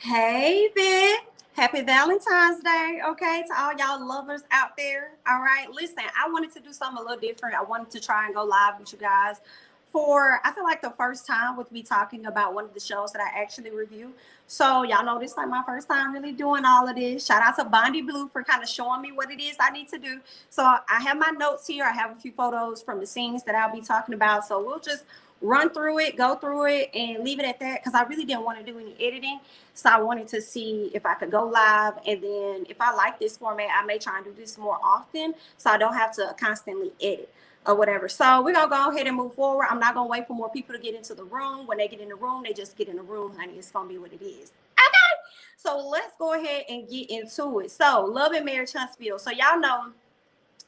Hey, Vic. Happy Valentine's Day, okay, to all y'all lovers out there. All right, listen, I wanted to do something a little different. I wanted to try and go live with you guys for, I feel like the first time with me talking about one of the shows that I actually review. So, y'all know this is like my first time really doing all of this. Shout out to Bondi Blue for kind of showing me what it is I need to do. So, I have my notes here. I have a few photos from the scenes that I'll be talking about. So, we'll just run through it, go through it, and leave it at that because I really didn't want to do any editing. So I wanted to see if I could go live. And then if I like this format, I may try and do this more often so I don't have to constantly edit or whatever. So we're going to go ahead and move forward. I'm not going to wait for more people to get into the room. When they get in the room, they just get in the room, honey. It's going to be what it is. Okay. So let's go ahead and get into it. So Love and Marriage Huntsville. So y'all know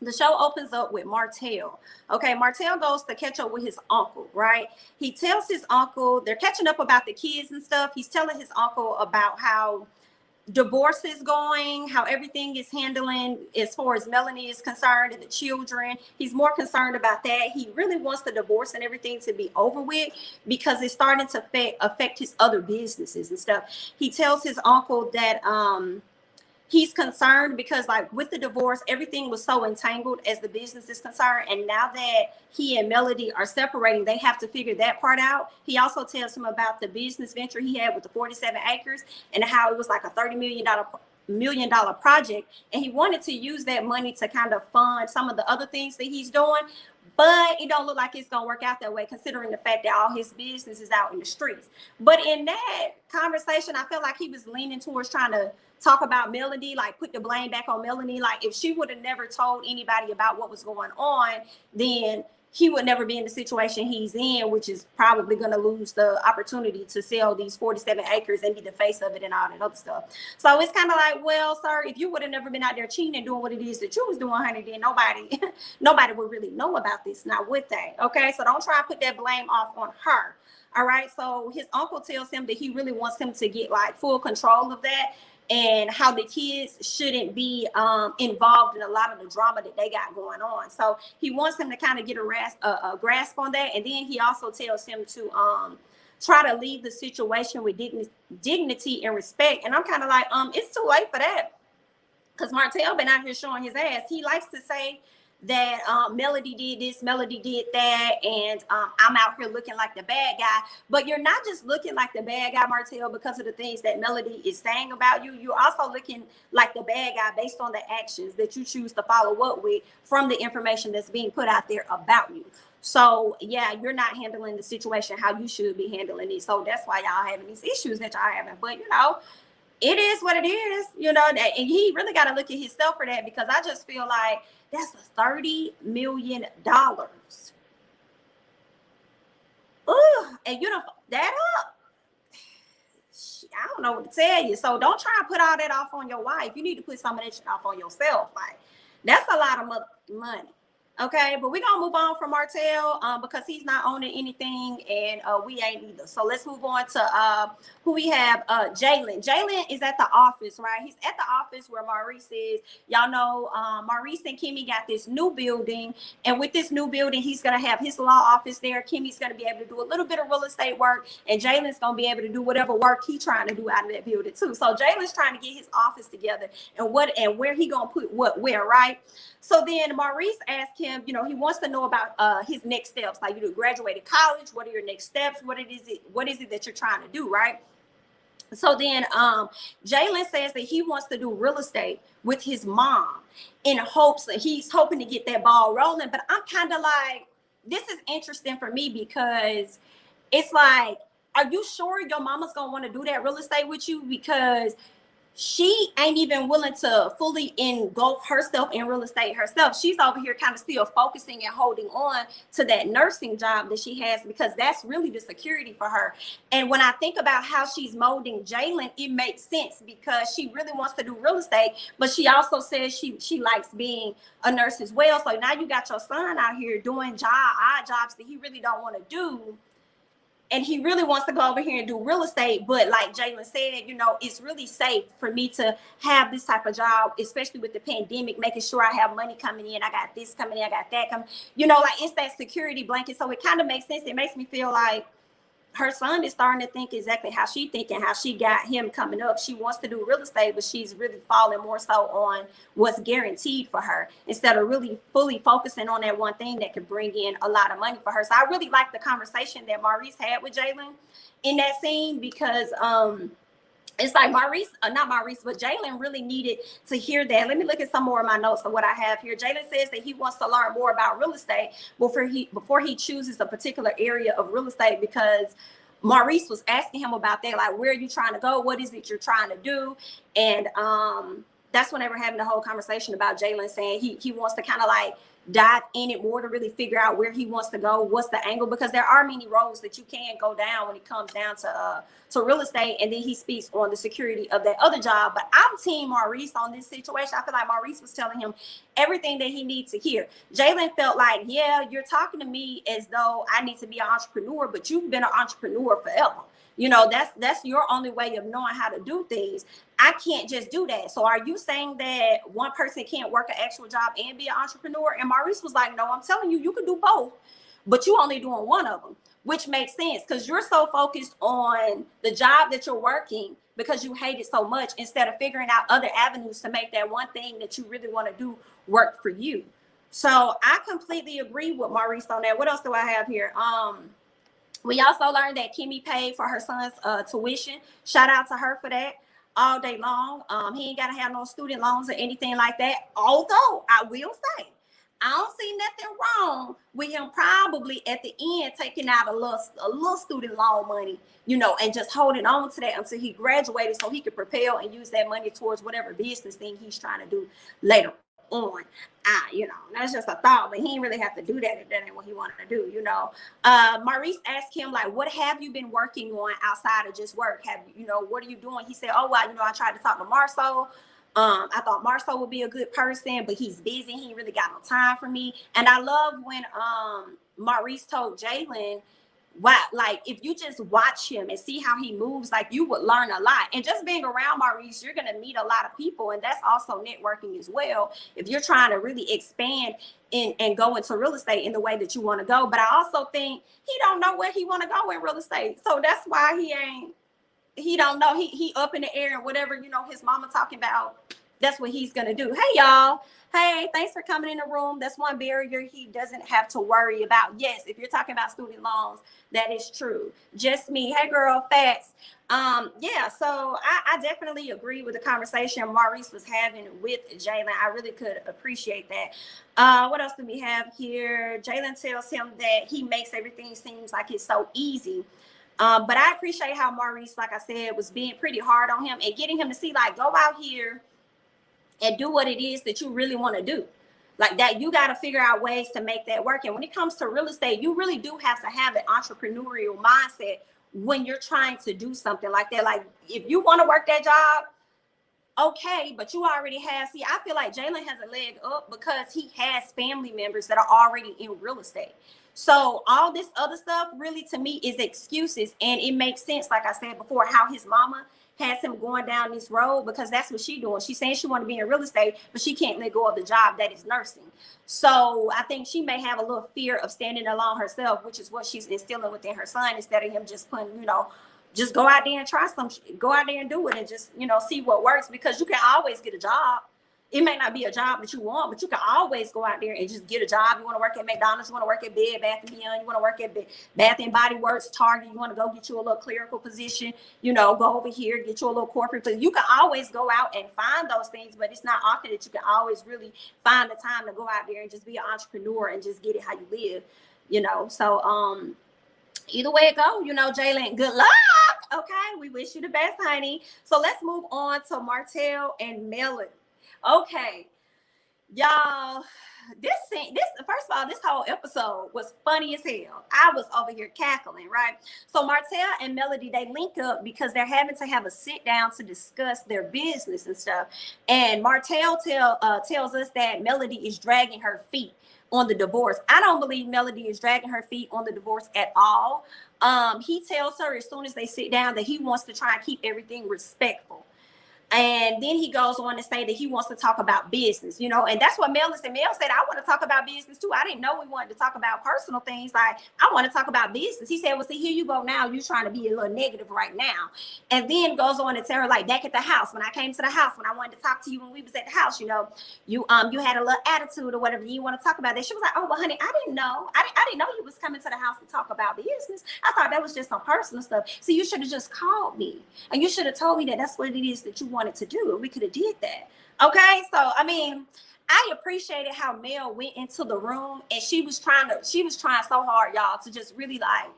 the show opens up with Martell. Okay, Martell goes to catch up with his uncle, right? He tells his uncle, they're catching up about the kids and stuff. He's telling his uncle about how divorce is going, how everything is handling as far as Melanie is concerned and the children. He's more concerned about that. He really wants the divorce and everything to be over with because it's starting to affect his other businesses and stuff. He tells his uncle that he's concerned because like with the divorce, everything was so entangled as the business is concerned. And now that he and Melody are separating, they have to figure that part out. He also tells him about the business venture he had with the 47 acres and how it was like a $30 million project. And he wanted to use that money to kind of fund some of the other things that he's doing. But it don't look like it's going to work out that way, considering the fact that all his business is out in the streets. But in that conversation, I felt like he was leaning towards trying to talk about Melody, like put the blame back on Melody. Like if she would have never told anybody about what was going on, then he would never be in the situation he's in, which is probably going to lose the opportunity to sell these 47 acres and be the face of it and all that other stuff. So it's kind of like, well, sir, if you would have never been out there cheating and doing what it is that you was doing, honey, then nobody would really know about this. Now, would they? Okay, so don't try to put that blame off on her. All right, so his uncle tells him that he really wants him to get like full control of that and how the kids shouldn't be involved in a lot of the drama that they got going on. So he wants him to kind of get a grasp on that. And then he also tells him to try to leave the situation with dignity and respect. And I'm kind of like, it's too late for that. Because Martell been out here showing his ass. He likes to say that Melody did this, Melody did that, and I'm out here looking like the bad guy. But you're not just looking like the bad guy, Martell, because of the things that Melody is saying about you. You're also looking like the bad guy based on the actions that you choose to follow up with from the information that's being put out there about you. So, yeah, you're not handling the situation how you should be handling it. So that's why y'all having these issues that y'all having. But, it is what it is, and he really got to look at himself for that because I just feel like that's $30 million. Ooh, and you don't that up. I don't know what to tell you. So don't try and put all that off on your wife. You need to put some of that shit off on yourself. Like that's a lot of money. Okay, but we're gonna move on from Martell because he's not owning anything and we ain't either. So let's move on to who we have. Jalen. Jalen is at the office, right? He's at the office where Maurice is. Y'all know Maurice and Kimmy got this new building, and with this new building, he's gonna have his law office there. Kimmy's gonna be able to do a little bit of real estate work, and Jalen's gonna be able to do whatever work he's trying to do out of that building too. So Jalen's trying to get his office together and where he gonna put what where, right? So then Maurice asked him, he wants to know about his next steps. Like, you graduated college. What are your next steps? What is it that you're trying to do, right? So then Jalen says that he wants to do real estate with his mom in hopes that he's hoping to get that ball rolling. But I'm kind of like, this is interesting for me because it's like, are you sure your mama's going to want to do that real estate with you? Because she ain't even willing to fully engulf herself in real estate herself. She's over here kind of still focusing and holding on to that nursing job that she has because that's really the security for her. And when I think about how she's molding Jalen, it makes sense because she really wants to do real estate, but she also says she likes being a nurse as well. So now you got your son out here doing odd jobs that he really don't want to do. And he really wants to go over here and do real estate. But like Jalen said, it's really safe for me to have this type of job, especially with the pandemic, making sure I have money coming in. I got this coming in. I got that coming. Like it's that security blanket. So it kind of makes sense. It makes me feel like her son is starting to think exactly how she thinking, how she got him coming up. She wants to do real estate, but she's really falling more so on what's guaranteed for her instead of really fully focusing on that one thing that could bring in a lot of money for her. So I really like the conversation that Maurice had with Jalen in that scene, because it's like not Maurice, but Jalen really needed to hear that. Let me look at some more of my notes of what I have here. Jalen says that he wants to learn more about real estate before he chooses a particular area of real estate, because Maurice was asking him about that, like, where are you trying to go? What is it you're trying to do? And that's when they were having the whole conversation about Jalen saying he wants to kind of like dive in it more to really figure out where he wants to go, what's the angle, because there are many roads that you can go down when it comes down to real estate. And then he speaks on the security of that other job. But I'm team Maurice on this situation. I feel like Maurice was telling him everything that he needs to hear. Jalen felt like, yeah, you're talking to me as though I need to be an entrepreneur, but you've been an entrepreneur forever. You know, that's your only way of knowing how to do things. I can't just do that. So are you saying that one person can't work an actual job and be an entrepreneur? And Maurice was like, no, I'm telling you, you can do both, but you only doing one of them, which makes sense because you're so focused on the job that you're working because you hate it so much, instead of figuring out other avenues to make that one thing that you really want to do work for you. So I completely agree with Maurice on that. What else do I have here? We also learned that Kimmy paid for her son's tuition. Shout out to her for that all day long. He ain't got to have no student loans or anything like that. Although I will say, I don't see nothing wrong with him probably at the end taking out a little student loan money, you know, and just holding on to that until he graduated so he could propel and use that money towards whatever business thing he's trying to do later on. You know, that's just a thought, but he didn't really have to do that if that ain't what he wanted to do, you know. Maurice asked him, like, what have you been working on outside of just work? What are you doing? He said, oh, well, I tried to talk to Marcel. I thought Marcel would be a good person, but he's busy. He ain't really got no time for me. And I love when Maurice told Jalen, wow, like if you just watch him and see how he moves, like you would learn a lot. And just being around Maurice, you're going to meet a lot of people, and that's also networking as well if you're trying to really expand and go into real estate in the way that you want to go. But I also think he don't know where he want to go in real estate, so that's why he don't know. He up in the air, and whatever, you know, his mama talking about, that's what he's gonna do. Hey y'all, hey, thanks for coming in the room. That's one barrier he doesn't have to worry about. Yes, if you're talking about student loans, that is true. Just me. Hey girl, facts. Yeah, so I definitely agree with the conversation Maurice was having with Jalen. I really could appreciate that. What else do we have here? Jalen tells him that he makes everything seem like it's so easy. But I appreciate how Maurice, like I said, was being pretty hard on him and getting him to see, like, go out here and do what it is that you really want to do. Like that, you got to figure out ways to make that work. And when it comes to real estate, you really do have to have an entrepreneurial mindset when you're trying to do something like that. Like if you want to work that job, okay, but you already have, see, I feel like Jalen has a leg up because he has family members that are already in real estate. So all this other stuff really to me is excuses. And it makes sense, like I said before, how his mama has him going down this road, because that's what she's doing. She's saying she want to be in real estate, but she can't let go of the job that is nursing. So I think she may have a little fear of standing alone herself, which is what she's instilling within her son, instead of him just putting, you know, just go out there and try go out there and do it and just, you know, see what works, because you can always get a job. It may not be a job that you want, but you can always go out there and just get a job. You want to work at McDonald's, you want to work at Bed Bath & Beyond, you want to work at Bath & Body Works, Target, you want to go get you a little clerical position, you know, go over here, get you a little corporate position. You can always go out and find those things, but it's not often that you can always really find the time to go out there and just be an entrepreneur and just get it how you live, you know. So either way it go, you know, Jalen, good luck. Okay, we wish you the best, honey. So let's move on to Martell and Melody. Okay, y'all, this first of all, this whole episode was funny as hell. I was over here cackling, right? So Martell and Melody, they link up because they're having to have a sit down to discuss their business and stuff. And Martell tells us that Melody is dragging her feet on the divorce. I don't believe Melody is dragging her feet on the divorce at all. He tells her as soon as they sit down that he wants to try and keep everything respectful. And then he goes on to say that he wants to talk about business, you know, and that's what Mel said. Mel said, I want to talk about business too. I didn't know we wanted to talk about personal things. Like, I want to talk about business. He said, well, see, here you go now. You're trying to be a little negative right now. And then goes on to tell her, like, back at the house, when I came to the house, when I wanted to talk to you when we was at the house, you know, you had a little attitude or whatever. You want to talk about that. She was like, oh, well, honey, I didn't know. I didn't know you was coming to the house to talk about business. I thought that was just some personal stuff. So you should have just called me. And you should have told me that that's what it is that you wanted to do. And we could have did that. Okay. So, I mean, I appreciated how Mel went into the room and she was trying so hard, y'all, to just really like,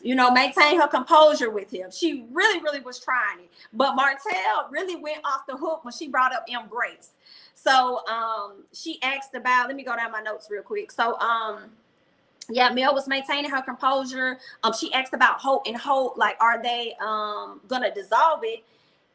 you know, maintain her composure with him. She really, really was trying it. But Martell really went off the hook when she brought up embrace. So she asked about, let me go down my notes real quick. So yeah, Mel was maintaining her composure. She asked about Hope and Hope, like, are they gonna dissolve it?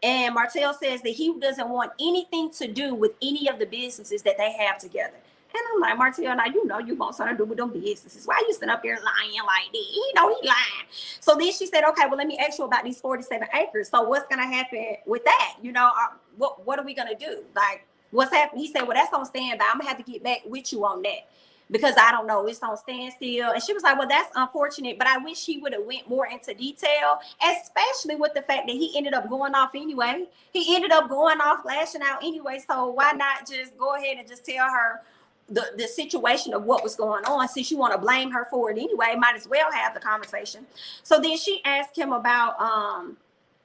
And Martell says that he doesn't want anything to do with any of the businesses that they have together. And I'm like, Martell, now you know you want something to do with them businesses. Why you sitting up here lying like that? He know he lying. So then she said, okay, well, let me ask you about these 47 acres. So what's gonna happen with that? You know, what are we gonna do? Like, what's happening? He said, well, that's on standby. I'm gonna have to get back with you on that, because I don't know, it's on standstill. And she was like, well, that's unfortunate, but I wish he would have went more into detail, especially with the fact that he ended up going off anyway. He ended up going off, lashing out anyway. So why not just go ahead and just tell her the situation of what was going on? Since you want to blame her for it anyway, might as well have the conversation. So then she asked him about,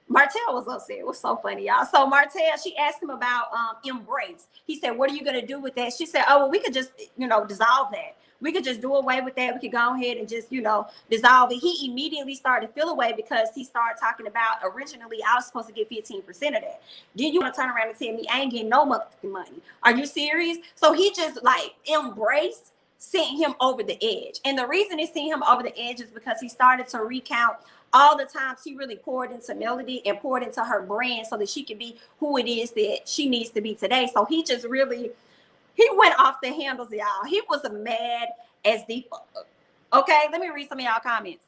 Martell was upset. It was so funny, y'all. So Martell, she asked him about embrace. He said, what are you going to do with that? She said, oh, well, we could just, you know, dissolve that. We could just do away with that. We could go ahead and just, you know, dissolve it. He immediately started to feel away because he started talking about, originally, I was supposed to get 15% of that. Then you want to turn around and tell me I ain't getting no money. Are you serious? So he just like embraced, sent him over the edge. And the reason it sent him over the edge is because he started to recount all the times he really poured into Melody and poured into her brand so that she could be who it is that she needs to be today. So he just really, he went off the handles, y'all. He was mad as the fuck. Okay, let me read some of y'all comments.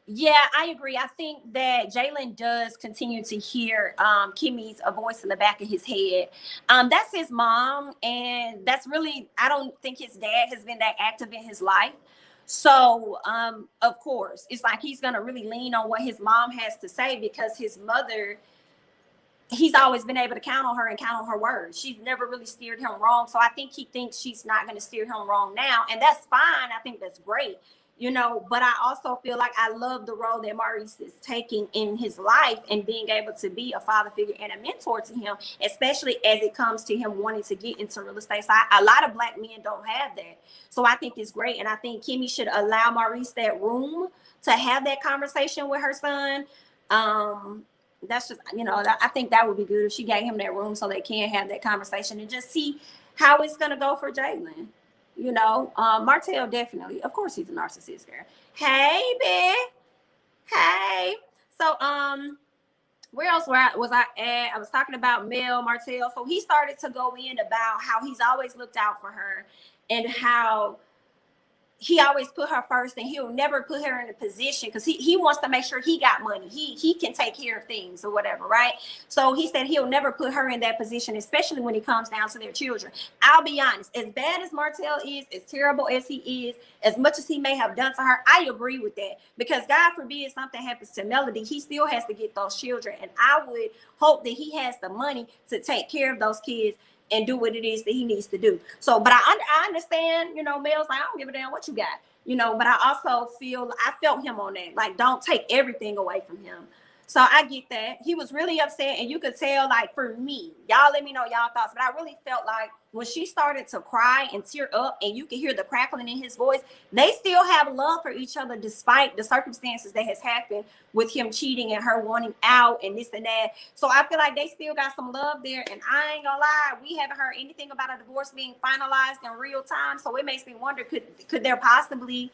Yeah, I agree. I think that Jalen does continue to hear Kimmy's a voice in the back of his head. That's his mom, and that's really, I don't think his dad has been that active in his life. So, of course, it's like he's going to really lean on what his mom has to say, because his mother, he's always been able to count on her and count on her words. She's never really steered him wrong. So I think he thinks she's not going to steer him wrong now. And that's fine. I think that's great, you know, but I also feel like I love the role that Maurice is taking in his life and being able to be a father figure and a mentor to him, especially as it comes to him wanting to get into real estate. So a lot of Black men don't have that. So I think it's great. And I think Kimmy should allow Maurice that room to have that conversation with her son. That's just, you know, I think that would be good if she gave him that room so they can have that conversation and just see how it's going to go for Jalen. You know, Martell definitely, of course, he's a narcissist, girl. Hey, babe. Hey. So, where else was I at? I was talking about Mel, Martell. So he started to go in about how he's always looked out for her and how he always put her first, and he'll never put her in a position because he wants to make sure he got money. He can take care of things or whatever, right? So he said he'll never put her in that position, especially when it comes down to their children. I'll be honest, as bad as Martell is, as terrible as he is, as much as he may have done to her, I agree with that, because God forbid something happens to Melody, he still has to get those children. And I would hope that he has the money to take care of those kids and do what it is that he needs to do. So, but I understand, you know, Mel's like, I don't give a damn what you got, you know, but I also I felt him on that. Like, don't take everything away from him. So I get that. He was really upset, and you could tell, like, for me, y'all let me know y'all thoughts, but I really felt like when she started to cry and tear up and you could hear the crackling in his voice, they still have love for each other despite the circumstances that has happened with him cheating and her wanting out and this and that. So I feel like they still got some love there. And I ain't gonna lie, we haven't heard anything about a divorce being finalized in real time. So it makes me wonder, could there possibly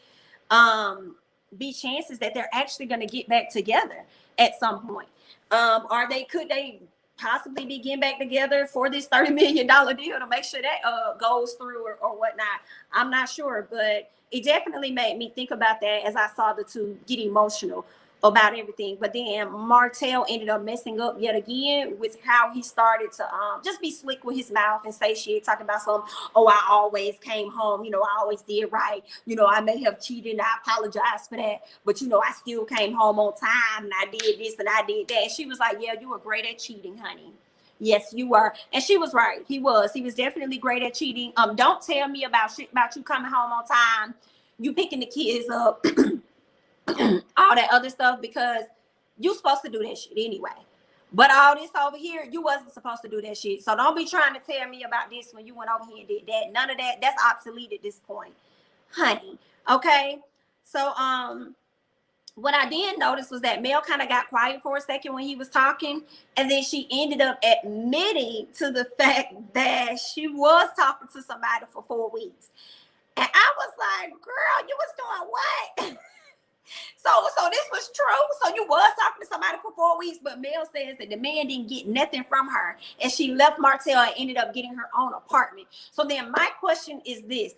be chances that they're actually going to get back together at some point? Could they possibly be getting back together for this $30 million deal to make sure that goes through or whatnot? I'm not sure, but it definitely made me think about that as I saw the two get emotional about everything. But then Martell ended up messing up yet again with how he started to just be slick with his mouth and say shit, talking about some, oh, I always came home, you know, I always did right, you know, I may have cheated and I apologize for that, but you know, I still came home on time and I did this and I did that. And she was like, yeah, you were great at cheating, honey. Yes, you were. And she was right. He was definitely great at cheating. Don't tell me about shit about you coming home on time, you picking the kids up, all that other stuff, because you supposed to do that shit anyway. But all this over here, you wasn't supposed to do that shit. So don't be trying to tell me about this when you went over here and did that. None of that. That's obsolete at this point, honey. Okay. So what I did notice was that Mel kind of got quiet for a second when he was talking, and then she ended up admitting to the fact that she was talking to somebody for 4 weeks. And I was like, girl, you was doing what? So this was true. So you was talking to somebody for 4 weeks, but Mel says that the man didn't get nothing from her, and she left Martell and ended up getting her own apartment. So then my question is this: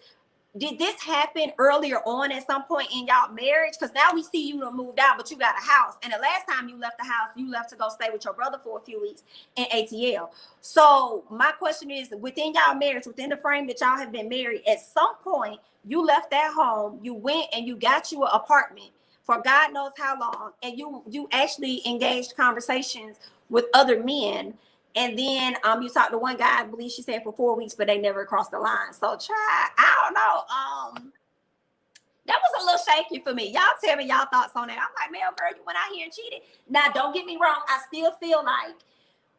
did this happen earlier on at some point in y'all marriage? Because now we see you moved out, but you got a house. And the last time you left the house, you left to go stay with your brother for a few weeks in ATL. So my question is, within y'all marriage, within the frame that y'all have been married, at some point you left that home, you went and you got you an apartment for God knows how long, and you actually engaged conversations with other men. And then you talked to one guy, I believe she said for 4 weeks, but they never crossed the line. So I don't know. That was a little shaky for me. Y'all tell me y'all thoughts on that. I'm like, Mel, girl, you went out here and cheated. Now, don't get me wrong. I still feel like,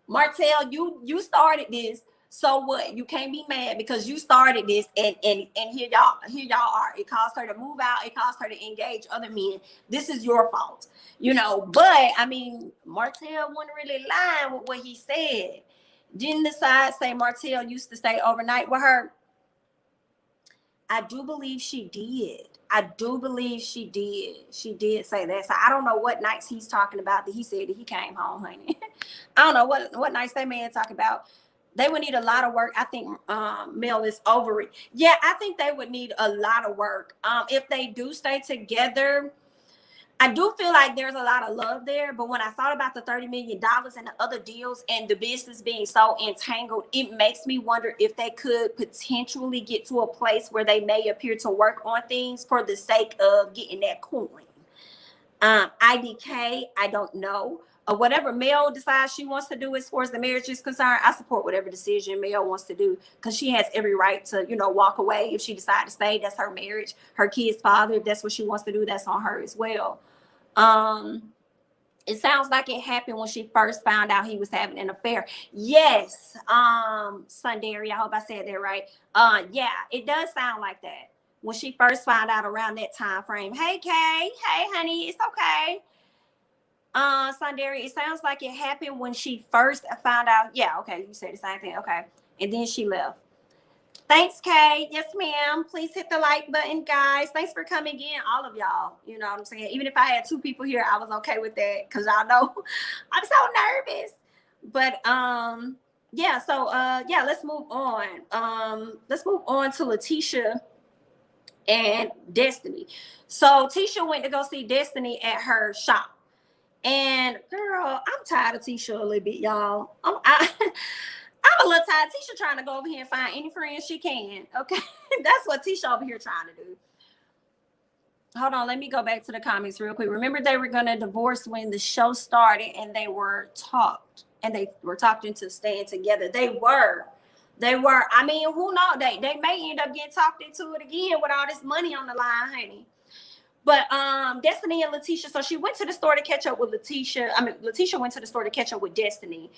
Martell, you started this. So what? You can't be mad because you started this, and here y'all are. It caused her to move out. It caused her to engage other men. This is your fault, you know. But I mean, Martell wasn't really lying with what he said. Didn't the side say Martell used to stay overnight with her? I do believe she did. I do believe she did. She did say that. So I don't know what nights he's talking about that he said that he came home, honey. I don't know what nights that man talking about. They would need a lot of work. I think Mel is over it. Yeah, I think they would need a lot of work. If they do stay together, I do feel like there's a lot of love there. But when I thought about the $30 million and the other deals and the business being so entangled, it makes me wonder if they could potentially get to a place where they may appear to work on things for the sake of getting that coin. IDK, I don't know. Whatever Mel decides she wants to do as far as the marriage is concerned, I support whatever decision Mel wants to do, because she has every right to, you know, walk away if she decides to stay. That's her marriage, her kid's father. If that's what she wants to do, that's on her as well. It sounds like it happened when she first found out he was having an affair. Yes, Sundari, I hope I said that right. Yeah, it does sound like that. When she first found out around that time frame. Hey, Kay. Hey, honey, it's okay. Sundari, it sounds like it happened when she first found out. Yeah, okay, you said the same thing. Okay. And then she left. Thanks, Kay. Yes, ma'am. Please hit the like button, guys. Thanks for coming in, all of y'all. You know what I'm saying? Even if I had 2 people here, I was okay with that, because y'all know I'm so nervous. But yeah, so yeah, let's move on. Let's move on to Tisha and Destiny. So Tisha went to go see Destiny at her shop. And girl, I'm tired of Tisha a little bit, y'all. I'm a little tired. Tisha trying to go over here and find any friends she can. Okay. That's what Tisha over here trying to do. Hold on. Let me go back to the comments real quick. Remember, they were going to divorce when the show started, and they were talked into staying together. They were. I mean, who knows? They may end up getting talked into it again with all this money on the line, honey. But Destiny and Letitia, so she went to the store to catch up with Letitia. Letitia went to the store to catch up with Destiny.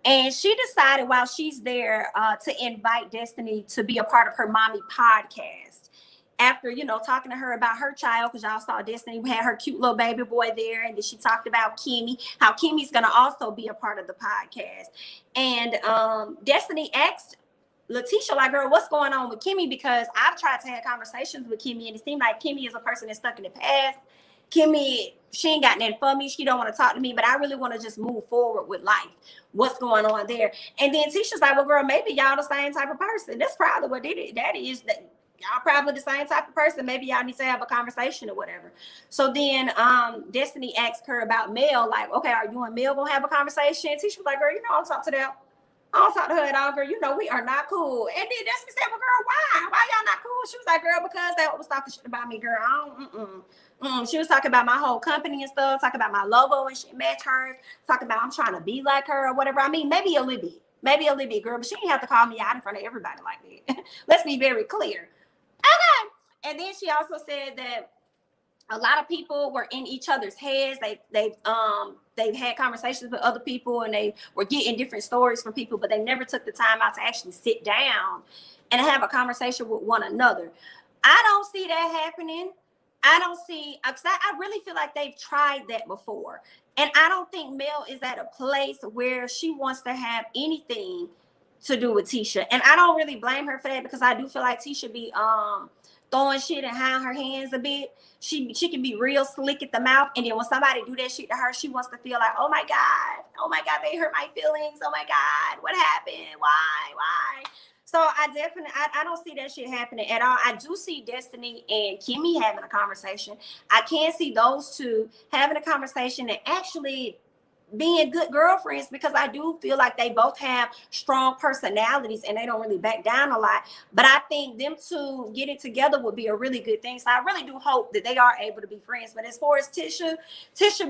And she decided while she's there to invite Destiny to be a part of her mommy podcast. After, you know, talking to her about her child, because y'all saw Destiny had her cute little baby boy there. And then she talked about Kimmy, how Kimmy's going to also be a part of the podcast. And Destiny asked Letitia, like, girl, what's going on with Kimmy? Because I've tried to have conversations with Kimmy, and it seemed like Kimmy is a person that's stuck in the past. Kimmy, she ain't got nothing for me. She don't want to talk to me, but I really want to just move forward with life. What's going on there? And then Tisha's like, well, girl, maybe y'all the same type of person. That's probably what did it. That is that y'all probably the same type of person. Maybe y'all need to have a conversation or whatever. So then Destiny asked her about Mel, like, okay, are you and Mel gonna have a conversation? Tisha was like, girl, you know, I'll talk to them. I don't talk to her at all, girl. You know, we are not cool. And then Destiny said, well, girl, why? Why y'all not cool? She was like, girl, because they was talking shit about me, girl. I don't, She was talking about my whole company and stuff, talking about my logo and shit match hers, talking about I'm trying to be like her or whatever. I mean, maybe a little bit. Maybe a little bit, girl, but she didn't have to call me out in front of everybody like that. Let's be very clear. Okay. And then she also said that a lot of people were in each other's heads. They've had conversations with other people and they were getting different stories from people, but they never took the time out to actually sit down and have a conversation with one another. I don't see that happening. I don't see, because I really feel like they've tried that before. And I don't think Mel is at a place where she wants to have anything to do with Tisha. And I don't really blame her for that, because I do feel like Tisha be throwing shit and hiding her hands a bit. She can be real slick at the mouth. And then when somebody do that shit to her, she wants to feel like, oh my God, they hurt my feelings. Oh my God, what happened? Why? So I don't see that shit happening at all. I do see Destiny and Kimmy having a conversation. I can see those two having a conversation and actually being good girlfriends, because I do feel like they both have strong personalities and they don't really back down a lot. But I think them two getting together would be a really good thing. So I really do hope that they are able to be friends. But as far as Tisha,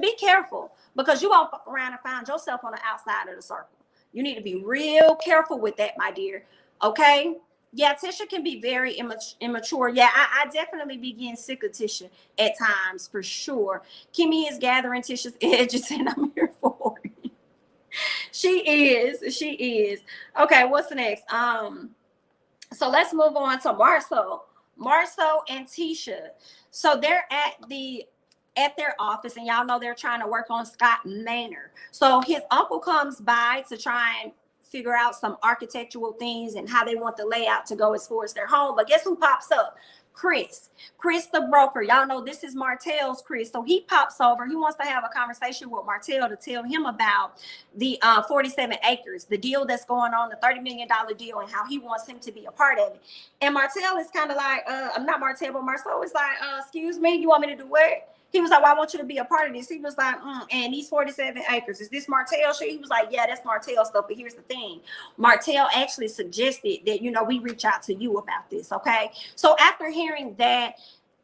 be careful, because you won't fuck around and find yourself on the outside of the circle. You need to be real careful with that, my dear. Okay? Yeah, Tisha can be very immature. Yeah, I definitely be getting sick of Tisha at times, for sure. Kimmy is gathering Tisha's edges, and I'm here for it. She is. Okay, what's next? So let's move on to Marcel and Tisha. So they're at their office, and y'all know they're trying to work on Scott Manor. So his uncle comes by to try and figure out some architectural things and how they want the layout to go as far as their home. But guess who pops up? Chris the broker. Y'all know this is Martell's Chris. So he pops over. He wants to have a conversation with Martell to tell him about the 47 acres, the deal that's going on, the $30 million deal, and how he wants him to be a part of it. And Martell is kind of like, not Martell, but Marcel is like, excuse me, you want me to do what? He was like, well, I want you to be a part of this. He was like, and these 47 acres, is this Martell shit? He was like, yeah, that's Martell stuff. But here's the thing. Martell actually suggested that, we reach out to you about this, okay? So after hearing that,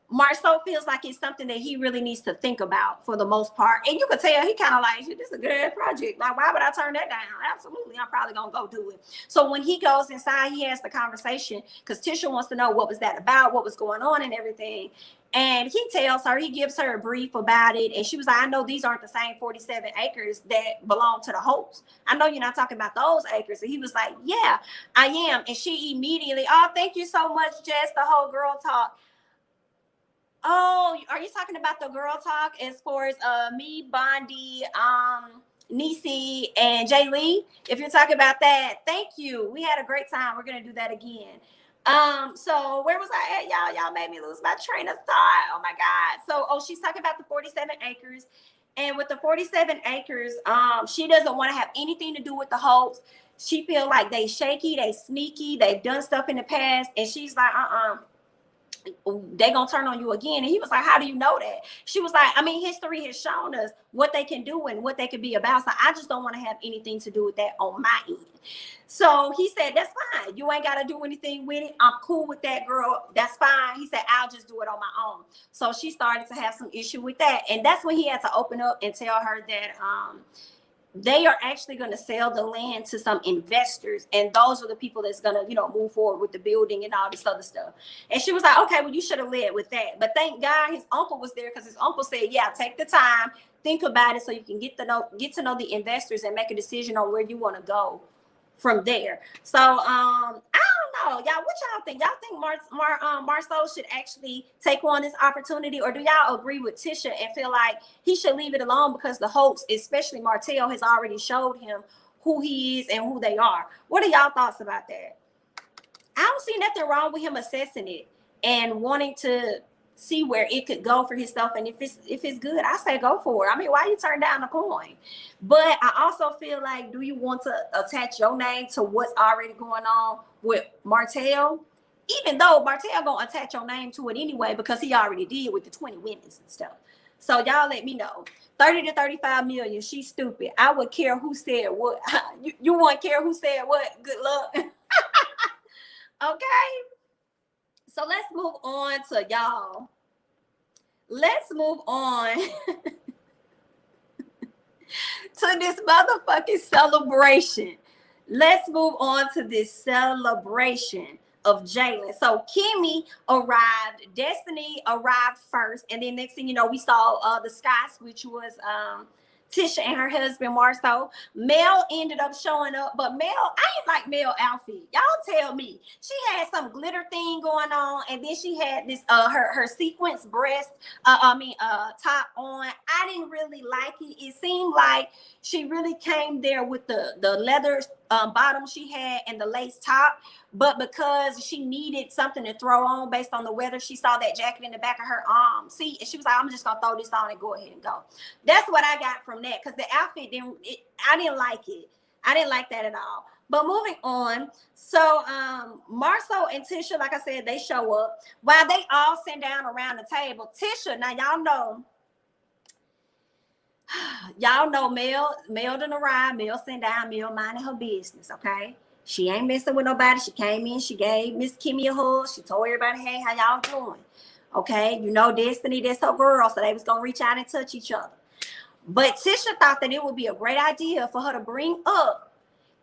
Marcel feels like it's something that he really needs to think about for the most part. And you could tell he kind of like, this is a good project. Like, why would I turn that down? Absolutely. I'm probably going to go do it. So when he goes inside, he has the conversation, because Tisha wants to know what was that about, what was going on and everything. And he gives her a brief about it. And she was like, I know these aren't the same 47 acres that belong to the Hopes. I know you're not talking about those acres. And he was like, yeah, I am. And she immediately, oh, thank you so much, Jess, the whole girl talk. Oh, are you talking about the girl talk as far as me, Bondi, Niecy, and Jalen? If you're talking about that, thank you. We had a great time. We're going to do that again. So where was I at, y'all? Y'all made me lose my train of thought. Oh my God. So, she's talking about the 47 acres. And with the 47 acres, she doesn't want to have anything to do with the Hopes. She feel like they shaky, they sneaky, they've done stuff in the past. And she's like, they gonna turn on you again. And he was like, how do you know that? She was like, I mean, history has shown us what they can do and what they can be about. So I just don't want to have anything to do with that on my end. So he said, that's fine. You ain't got to do anything with it. I'm cool with that, girl. That's fine. He said, I'll just do it on my own. So she started to have some issue with that. And that's when he had to open up and tell her that they are actually going to sell the land to some investors. And those are the people that's going to, move forward with the building and all this other stuff. And she was like, okay, well, you should have led with that. But thank God his uncle was there, because his uncle said, yeah, take the time, think about it, so you can get to know the investors and make a decision on where you want to go from there. So I don't know, y'all, what y'all think? Y'all think Marcel should actually take on this opportunity, or do y'all agree with Tisha and feel like he should leave it alone, because the Hopes, especially Martell, has already showed him who he is and who they are? What are y'all thoughts about that? I don't see nothing wrong with him assessing it and wanting to see where it could go for himself. And if it's good, I say go for it. I mean, why you turn down the coin? But I also feel like, do you want to attach your name to what's already going on with Martell? Even though Martell gonna attach your name to it anyway because he already did with the 20 women's and stuff. So y'all let me know. 30 to 35 million. She's stupid. I would care who said what. You wouldn't care who said what. Good luck. Okay. So let's move on to y'all. Let's move on to this motherfucking celebration. Let's move on to this celebration of Jalen. So Kimmy arrived, Destiny arrived first, and then next thing you know, we saw the Scots, which was Tisha and her husband Marcel. Mel ended up showing up, but Mel, I ain't like Mel outfit. Y'all tell me. She had some glitter thing going on, and then she had this her sequence breast, top on. I didn't really like it. It seemed like she really came there with the leather bottom she had and the lace top, but because she needed something to throw on based on the weather, she saw that jacket in the back of her arm. See, and she was like, I'm just gonna throw this on and go ahead and go. That's what I got from that, because the outfit I didn't like it. I didn't like that at all. But moving on, so Marcel and Tisha, like I said, they show up while they all sit down around the table. Tisha, now y'all know Mel done arrived. Mel sent down. Mel minding her business, okay? She ain't messing with nobody. She came in. She gave Miss Kimmy a hug. She told everybody, hey, how y'all doing? Okay, you know Destiny, that's her girl, so they was going to reach out and touch each other. But Tisha thought that it would be a great idea for her to bring up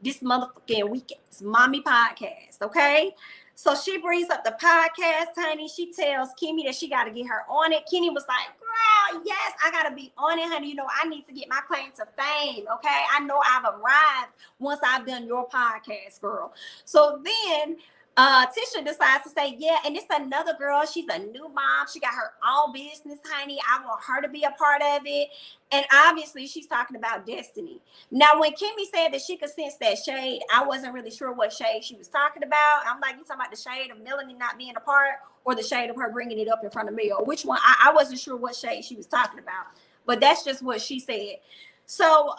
this motherfucking Weekend's Mommy podcast, okay? So she brings up the podcast, honey. She tells Kimmy that she got to get her on it. Kenny was like, girl, yes, I got to be on it, honey. You know, I need to get my claim to fame, okay? I know I've arrived once I've done your podcast, girl. So then Tisha decides to say, yeah, and it's another girl. She's a new mom. She got her own business, honey. I want her to be a part of it. And obviously, she's talking about Destiny. Now, when Kimmy said that she could sense that shade, I wasn't really sure what shade she was talking about. I'm like, you talking about the shade of Melanie not being a part, or the shade of her bringing it up in front of me, or which one? I wasn't sure what shade she was talking about. But that's just what she said. So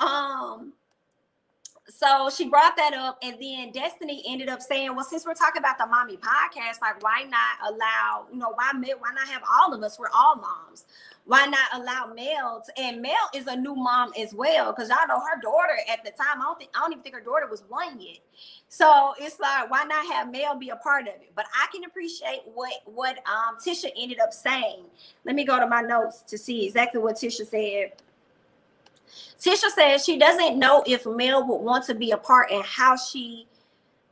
she brought that up, and then Destiny ended up saying, well, since we're talking about the mommy podcast, like, why not allow, why not have all of us? We're all moms. Why not allow Mel and Mel is a new mom as well, because y'all know her daughter at the time, I don't even think her daughter was 1 yet. So it's like, why not have Mel be a part of it? But I can appreciate what Tisha ended up saying. Let me go to my notes to see exactly what Tisha said. Tisha says she doesn't know if Mel would want to be a part and how she,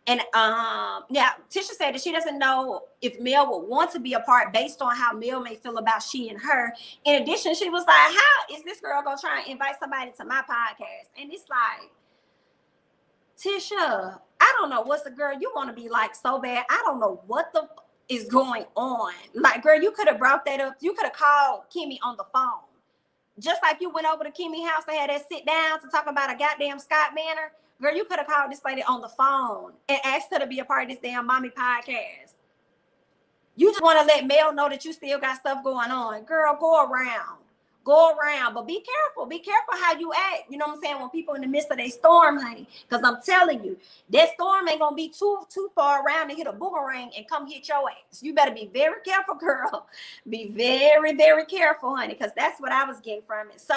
and Tisha said that she doesn't know if Mel would want to be a part based on how Mel may feel about she and her. In addition, she was like, how is this girl gonna try and invite somebody to my podcast? And it's like, Tisha, I don't know what's the girl you want to be like so bad. I don't know what the is going on. Like, girl, you could have brought that up. You could have called Kimmy on the phone. Just like you went over to Kimmy's house, they had that sit down to talk about a goddamn Scott Manor. Girl, you could have called this lady on the phone and asked her to be a part of this damn mommy podcast. You just want to let Mel know that you still got stuff going on. Girl, go around. But be careful. Be careful how you act. You know what I'm saying? When people in the midst of their storm, honey. Because I'm telling you, that storm ain't going to be too far around to hit a boomerang and come hit your ass. You better be very careful, girl. Be very, very careful, honey. Because that's what I was getting from it. So,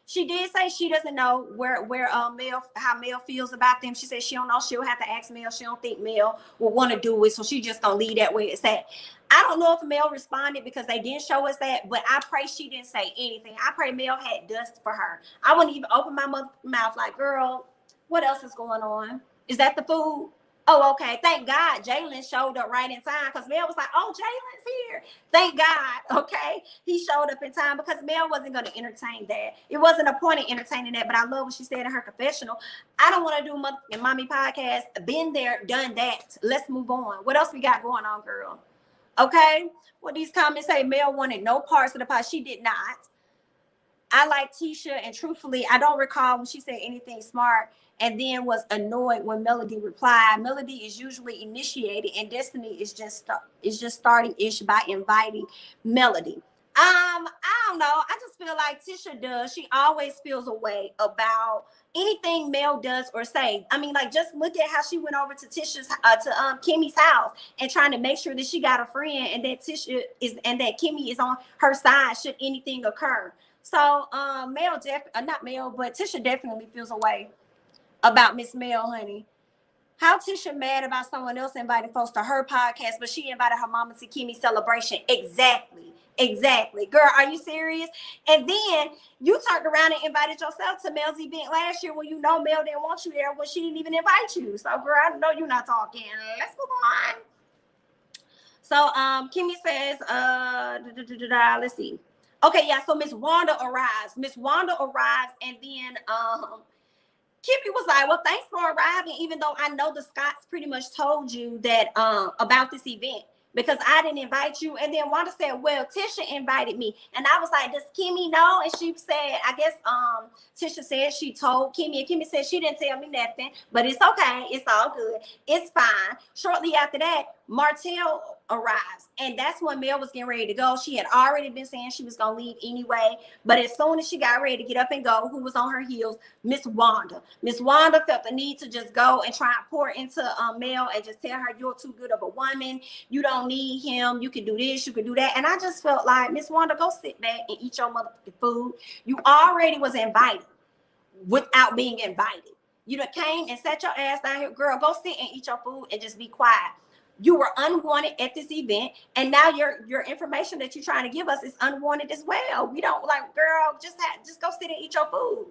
she did say she doesn't know how Mel feels about them. She said she don't know. She'll have to ask Mel. She don't think Mel will want to do it. So she just gonna leave that way it's at. I don't know if Mel responded because they didn't show us that, but I pray she didn't say anything. I pray Mel had dust for her. I wouldn't even open my mouth like, girl, what else is going on? Is that the food? Oh, okay. Thank God Jalen showed up right in time, because Mel was like, oh, Jalen's here. Thank God. Okay. He showed up in time, because Mel wasn't going to entertain that. It wasn't a point of entertaining that, but I love what she said in her confessional. I don't want to do a mommy podcast. Been there, done that. Let's move on. What else we got going on, girl? Okay. Well, these comments say Mel wanted no parts of the pod. She did not. I like Tisha, and truthfully, I don't recall when she said anything smart and then was annoyed when Melody replied. Melody is usually initiated, and Destiny is just starting ish by inviting Melody. I don't know. I just feel like Tisha does. She always feels a way about anything Mel does or say. I mean, like, just look at how she went over to Kimmy's house and trying to make sure that she got a friend and that Tisha is and that Kimmy is on her side should anything occur. So, not Mel, but Tisha definitely feels a way about Miss Mel, honey. How Tisha mad about someone else inviting folks to her podcast, but she invited her mama to Kimmy's celebration? Exactly. Exactly. Girl, are you serious? And then you turned around and invited yourself to Mel's event last year when you know Mel didn't want you there when she didn't even invite you. So, girl, I know you're not talking. Let's move on. So, Kimmy says, let's see. Okay, yeah, so Miss Wanda arrives. Miss Wanda arrives, and then Kimmy was like, well, thanks for arriving, even though I know the Scotts pretty much told you that about this event because I didn't invite you. And then Wanda said, well, Tisha invited me. And I was like, does Kimmy know? And she said, I guess Tisha said she told Kimmy, and Kimmy said she didn't tell me nothing, but it's okay. It's all good. It's fine. Shortly after that, Martell arrives, and that's when Mel was getting ready to go. She had already been saying she was gonna leave anyway, but as soon as she got ready to get up and go, who was on her heels? Miss Wanda. Miss Wanda felt the need to just go and try and pour into Mel and just tell her, you're too good of a woman, you don't need him, you can do this, you can do that. And I just felt like, Miss Wanda, go sit back and eat your motherfucking food. You already was invited without being invited. You done came and sat your ass down here. Girl, go sit and eat your food and just be quiet. You were unwanted at this event, and now your information that you're trying to give us is unwanted as well. We don't like, girl, just go sit and eat your food.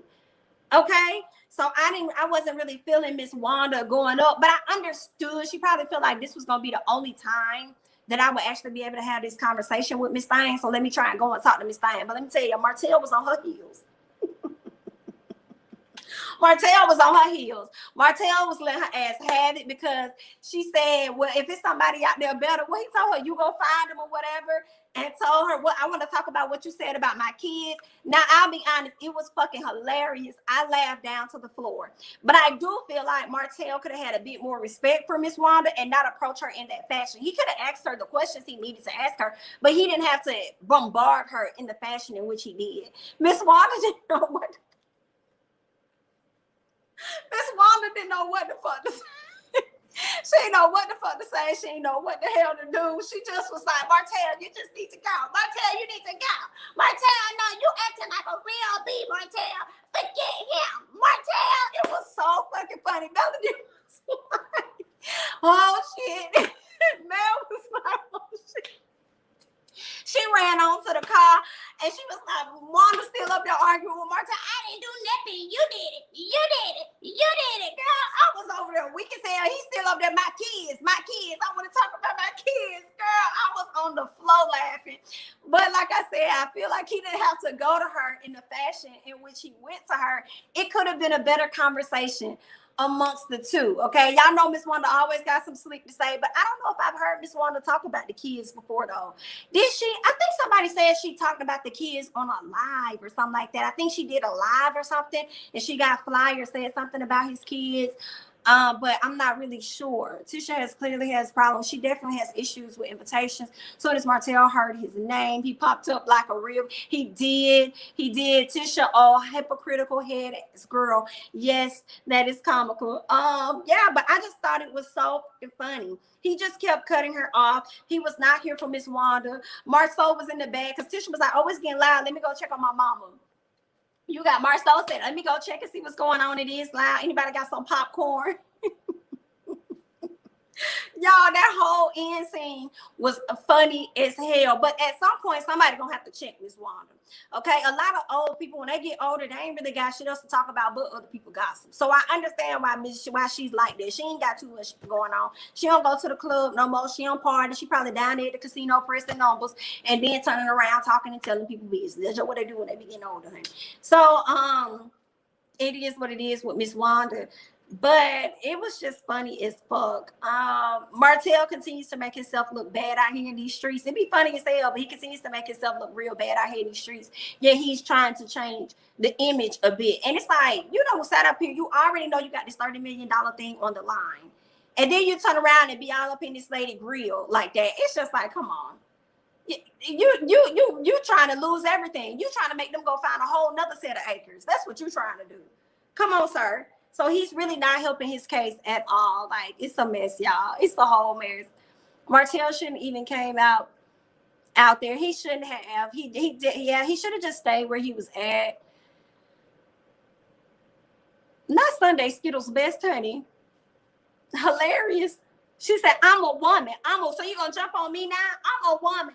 Okay. So I wasn't really feeling Miss Wanda going up, but I understood. She probably felt like this was gonna be the only time that I would actually be able to have this conversation with Miss Thang. So let me try and go and talk to Miss Thang. But let me tell you, Martell was on her heels. Martell was on her heels. Martell was letting her ass have it because she said, well, if it's somebody out there better, well, he told her, you go find them or whatever, and told her, well, I want to talk about what you said about my kids. Now, I'll be honest, it was fucking hilarious. I laughed down to the floor. But I do feel like Martell could have had a bit more respect for Miss Wanda and not approach her in that fashion. He could have asked her the questions he needed to ask her, but he didn't have to bombard her in the fashion in which he did. Miss Wanda didn't know what Miss Wanda didn't know what the fuck to say. She didn't know what the fuck to say. She didn't know what the hell to do. She just was like, Martell, you just need to go. Martell, you need to go. Martell, no, you acting like a real B, Martell. Forget him. Martell. It was so fucking funny. Melody was like, oh, shit. Mel was like, oh, shit. She ran on to the car and she was like, Wanda still up there arguing with Martell. I didn't do nothing. You did it. You did it. You did it, girl. I was over there weak as hell. He's still up there. My kids. I want to talk about my kids. Girl, I was on the floor laughing. But like I said, I feel like he didn't have to go to her in the fashion in which he went to her. It could have been a better conversation amongst the two. Okay, y'all know Miss Wanda always got some slick to say, but I don't know if I've heard Miss Wanda talk about the kids before though. Did she? I think somebody said she talked about the kids on a live or something like that. I think she did a live or something and she got flyers said something about his kids. But I'm not really sure. Tisha clearly has problems. She definitely has issues with invitations. So as Martell heard his name, he popped up like a real. He did. Tisha, oh, hypocritical head ass girl. Yes, that is comical. Yeah, but I just thought it was so funny. He just kept cutting her off. He was not here for Miss Wanda. Marcel was in the bag because Tisha was like, oh, it's getting loud. Let me go check on my mama. You got Marcel said, let me go check and see what's going on. It is loud. Anybody got some popcorn? Y'all, that whole end scene was funny as hell. But at some point, somebody gonna have to check Miss Wanda. Okay, a lot of old people, when they get older, they ain't really got shit else to talk about but other people gossip. So I understand why she's like this. She ain't got too much going on. She don't go to the club no more. She don't party. She probably down there at the casino pressing numbers and then turning around talking and telling people business. That's just what they do when they be getting older. So it is what it is with Miss Wanda. But it was just funny as fuck. Martell continues to make himself look bad out here in these streets. It'd be funny as hell, but he continues to make himself look real bad out here in these streets. Yeah, he's trying to change the image a bit. And it's like, you know, sat up here, you already know you got this $30 million thing on the line. And then you turn around and be all up in this lady grill like that. It's just like, come on. You trying to lose everything. You trying to make them go find a whole nother set of acres. That's what you trying to do. Come on, sir. So he's really not helping his case at all. Like, it's a mess, y'all. It's a whole mess. Martell shouldn't even came out there. He shouldn't have. He did. Yeah, he should have just stayed where he was at. Not Sunday Skittles best, honey. Hilarious. She said, I'm a woman. So you gonna jump on me now? I'm a woman.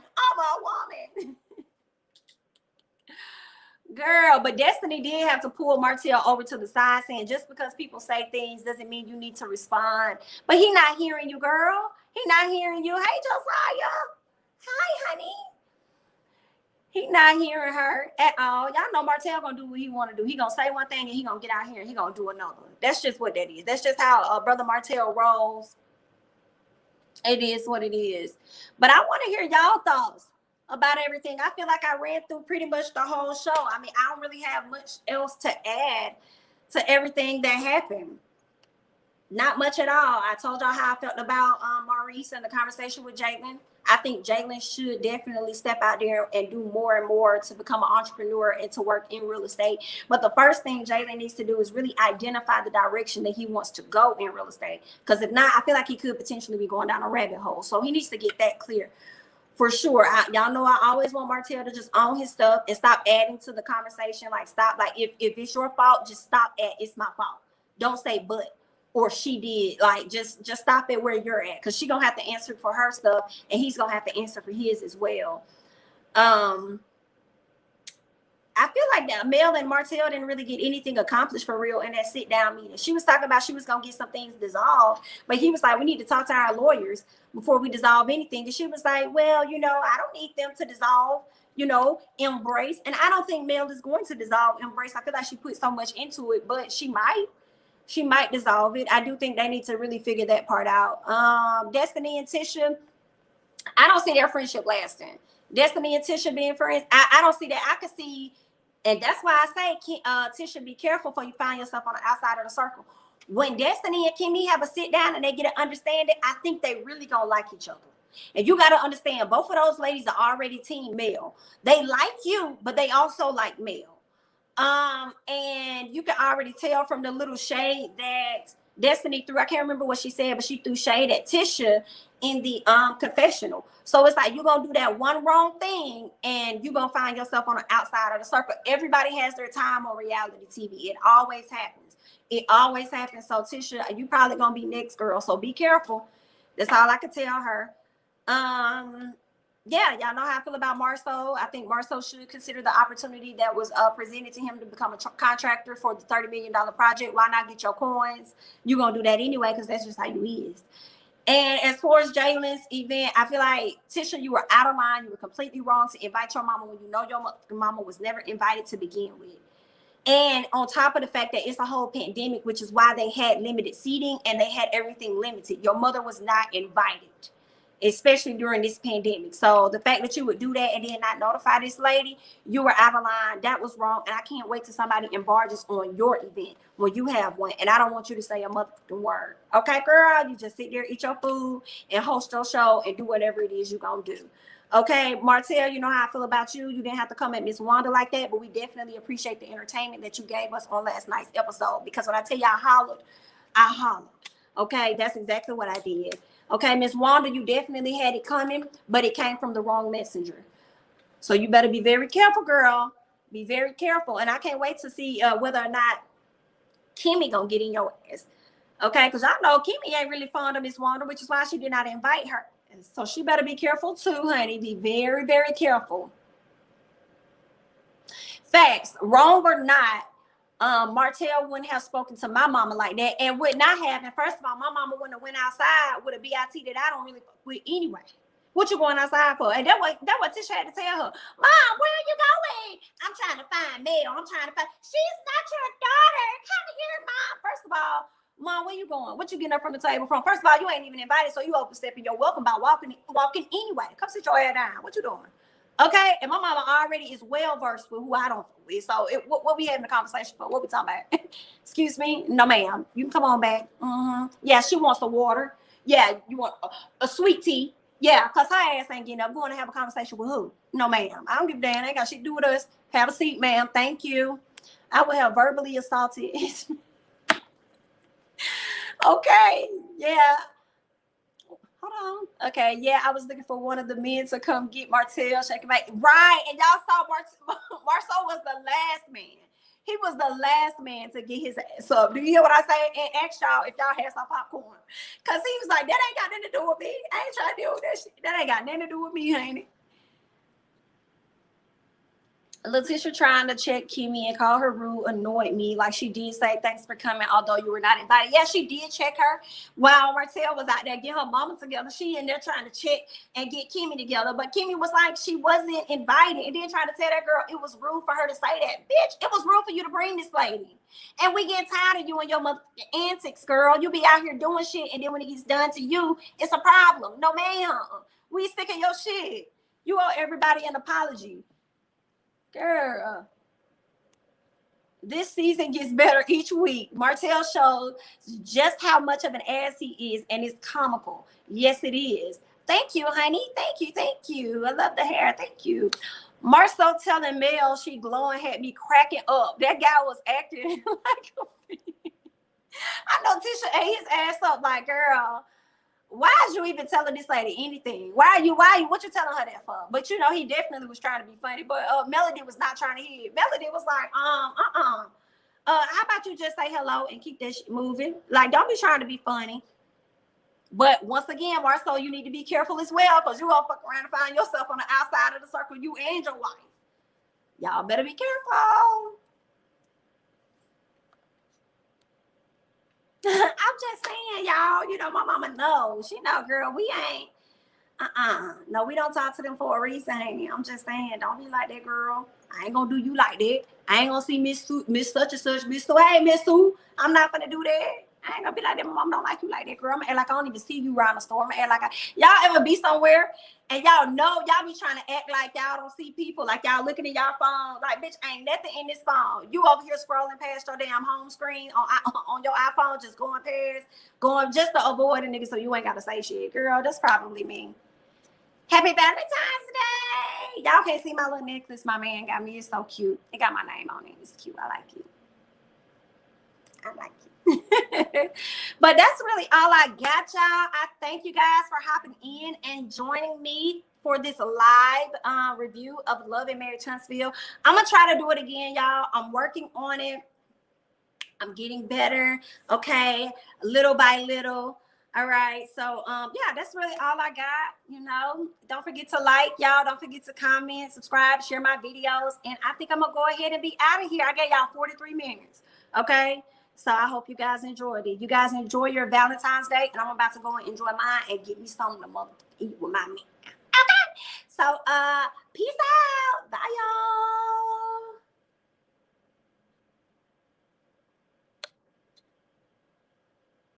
Girl, but Destiny did have to pull Martell over to the side, saying just because people say things doesn't mean you need to respond. But he not hearing you, girl. He not hearing you. Hey, Josiah. Hi, honey. He not hearing her at all. Y'all know Martell gonna do what he want to do. He gonna say one thing and he gonna get out here and he gonna do another. That's just what that is. That's just how brother Martell rolls. It is what it is. But I want to hear y'all thoughts about everything. I feel like I ran through pretty much the whole show. I mean, I don't really have much else to add to everything that happened. Not much at all. I told y'all how I felt about Maurice and the conversation with Jalen. I think Jalen should definitely step out there and do more and more to become an entrepreneur and to work in real estate. But the first thing Jalen needs to do is really identify the direction that he wants to go in real estate. Because if not, I feel like he could potentially be going down a rabbit hole. So he needs to get that clear. For sure. Y'all know I always want Martell to just own his stuff and stop adding to the conversation. Like, stop. Like, if it's your fault, just stop at it's my fault. Don't say but or she did. Like, just stop it where you're at, because she gonna have to answer for her stuff and he's gonna have to answer for his as well. I feel like that Mel and Martell didn't really get anything accomplished for real in that sit down meeting. She was talking about she was going to get some things dissolved, but he was like, we need to talk to our lawyers before we dissolve anything. And she was like, well, I don't need them to dissolve, embrace. And I don't think Mel is going to dissolve embrace. I feel like she put so much into it, but she might dissolve it. I do think they need to really figure that part out. Destiny and Tisha, I don't see their friendship lasting. Destiny and Tisha being friends, I don't see that. I could see. And that's why I say, Tisha, be careful before you find yourself on the outside of the circle. When Destiny and Kimmy have a sit down and they get an understanding, I think they really gonna like each other. And you got to understand, both of those ladies are already team Mel. They like you, but they also like Mel. And you can already tell from the little shade that Destiny threw. I can't remember what she said, but she threw shade at Tisha in the confessional. So it's like you're gonna do that one wrong thing and you're gonna find yourself on the outside of the circle. Everybody has their time on reality TV. It always happens. So Tisha, you probably gonna be next, girl. So be careful. That's all I can tell her. Yeah, y'all know how I feel about Marcel. I think Marcel should consider the opportunity that was presented to him to become a contractor for the $30 million project. Why not get your coins? You're going to do that anyway, because that's just how you is. And as far as Jalen's event, I feel like, Tisha, you were out of line. You were completely wrong to invite your mama when you know your mama was never invited to begin with. And on top of the fact that it's a whole pandemic, which is why they had limited seating and they had everything limited. Your mother was not invited, especially during this pandemic. So the fact that you would do that and then not notify this lady, you were out of line. That was wrong. And I can't wait till somebody embarges on your event when you have one. And I don't want you to say a motherfucking word. Okay, girl? You just sit there, eat your food, and host your show and do whatever it is you're going to do. Okay, Martell, you know how I feel about you. You didn't have to come at Miss Wanda like that, but we definitely appreciate the entertainment that you gave us on last night's episode. Because when I tell you I hollered. Okay, that's exactly what I did. Okay, Miss Wanda, you definitely had it coming, but it came from the wrong messenger. So you better be very careful, girl. Be very careful. And I can't wait to see whether or not Kimmy gonna get in your ass. Okay, because I know Kimmy ain't really fond of Miss Wanda, which is why she did not invite her. So she better be careful too, honey. Be very, very careful. Facts, wrong or not, Martell wouldn't have spoken to my mama like that and would not have. And first of all, my mama wouldn't have went outside with a BIT that I don't really fuck with anyway. What you going outside for? And that what Tisha had to tell her. Mom, where are you going? I'm trying to find Mel. She's not your daughter. Come here, Mom. First of all, Mom, where you going? What you getting up from the table from? First of all, you ain't even invited, so you overstepping your welcome by walking anyway. Come sit your head down. What you doing? Okay, and my mama already is well versed with who I don't with. So what we having a conversation for? What we talking about? Excuse me? No, ma'am. You can come on back. Yeah, she wants the water. Yeah, you want a sweet tea. Yeah, because her ass ain't getting up. Going to have a conversation with who? No, ma'am. I don't give a damn. Ain't got shit to do with us. Have a seat, ma'am. Thank you. I will have verbally assaulted. Okay. Yeah. Hold on. Okay. Yeah, I was looking for one of the men to come get Martell, shake him back. Right. And y'all saw Marcel was the last man. He was the last man to get his ass up. Do you hear what I say? And ask y'all if y'all had some popcorn. Because he was like, that ain't got nothing to do with me. I ain't trying to deal with that shit. That ain't got nothing to do with me, ain't it? Letitia trying to check Kimmy and call her rude annoyed me. Like she did say thanks for coming, although you were not invited. Yeah, she did check her while Martell was out there getting her mama together. She in there trying to check and get Kimmy together. But Kimmy was like she wasn't invited and then trying to tell that girl it was rude for her to say that. Bitch, it was rude for you to bring this lady. And we get tired of you and your mother antics, girl. You be out here doing shit and then when it gets done to you, it's a problem. No, ma'am. We sick of your shit. You owe everybody an apology. Girl, this season gets better each week. Martell shows just how much of an ass he is, and it's comical. Yes, it is. Thank you, honey. Thank you. Thank you. I love the hair. Thank you. Marcel telling Mel she glowing had me cracking up. That guy was acting like a I know Tisha ate his ass up like, girl, why is you even telling this lady anything? Why what you telling her that for? But you know, he definitely was trying to be funny, but Melody was not trying to hear it. Melody was like, how about you just say hello and keep that shit moving? Like, don't be trying to be funny. But once again, Marcel, you need to be careful as well, because you gonna fuck around and find yourself on the outside of the circle, you and your wife. Y'all better be careful. I'm just saying, y'all, you know, my mama knows. She know, girl, we ain't. No, we don't talk to them for a reason. I'm just saying, don't be like that, girl. I ain't gonna do you like that. I ain't gonna see Miss such and such, Miss Sue. Hey, Miss Sue, I'm not gonna do that. I ain't gonna be like that. My mom don't like you like that, girl. I'm gonna act like I don't even see you around the store. I'm gonna act like y'all ever be somewhere and y'all know y'all be trying to act like y'all don't see people, like y'all looking at y'all phone. Like, bitch, ain't nothing in this phone. You over here scrolling past your damn home screen on your iPhone, just going past, going just to avoid a nigga so you ain't gotta say shit, girl. That's probably me. Happy Valentine's Day. Y'all can't see my little necklace my man got me. It's so cute. It got my name on it. It's cute. I like it. I like it. But that's really all I got, y'all. I thank you guys for hopping in and joining me for this live review of Love and Marriage Huntsville. I'm going to try to do it again, y'all. I'm working on it. I'm getting better. Okay. Little by little. All right. So, yeah, that's really all I got. You know, don't forget to like, y'all. Don't forget to comment, subscribe, share my videos. And I think I'm going to go ahead and be out of here. I gave y'all 43 minutes. Okay. So I hope you guys enjoyed it. You guys enjoy your Valentine's Day. And I'm about to go and enjoy mine and get me something to mother eat with my man. Okay. So, peace out. Bye, y'all.